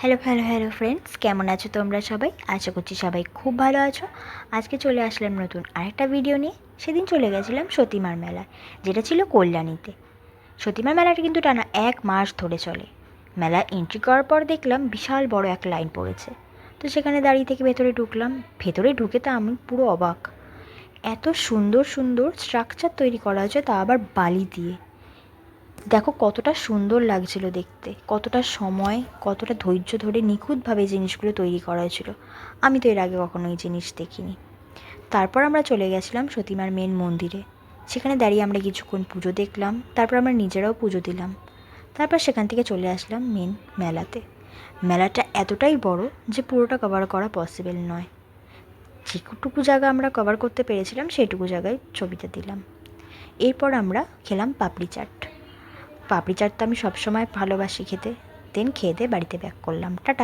Hello friends, কেমন আছো তোমরা সবাই? আশা করছি সবাই খুব ভালো আছো। আজকে চলে আসলাম নতুন আরেকটা ভিডিও নিয়ে। সেদিন চলে গেছিলাম সতীমার মেলায়, যেটা ছিল কল্যাণীতে। সতীমার মেলাটা কিন্তু টানা 1 মাস ধরে চলে। মেলা এন্ট্রি করার পর দেখলাম বিশাল বড় এক লাইন পড়েছে। তো সেখানে দাঁড়িয়ে থেকে ভেতরে ঢুকলাম। ভেতরে ঢুকে তো আমি পুরো অবাক। এত সুন্দর সুন্দর স্ট্রাকচার তৈরি করা হয়েছে, তা আবার বালি দিয়ে। দেখো কতটা সুন্দর লাগছিল দেখতে, কতটা সময়, কতটা ধৈর্য ধরে নিখুঁতভাবে জিনিসগুলো তৈরি করা হয়েছিল। আমি তো এর আগে কখনো এই জিনিস দেখিনি। তারপর আমরা চলে গেছিলাম সতীমার মেন মন্দিরে। সেখানে দাঁড়িয়ে আমরা কিছুক্ষণ পুজো দেখলাম, তারপর আমরা নিজেরাও পুজো দিলাম। তারপর সেখান থেকে চলে আসলাম মেন মেলাতে। মেলাটা এতটাই বড় যে পুরোটা কভার করা পসিবল নয়। যেটুকু জায়গা আমরা কভার করতে পেরেছিলাম সেইটুকু জায়গায় ছবিটা দিলাম। এরপর আমরা খেলাম পাপড়ি চাট। পাপড়ি চাট তো আমি সবসময় ভালোবাসি খেতে। দেন খেয়ে দিয়ে বাড়িতে ব্যাক করলাম। টাটা।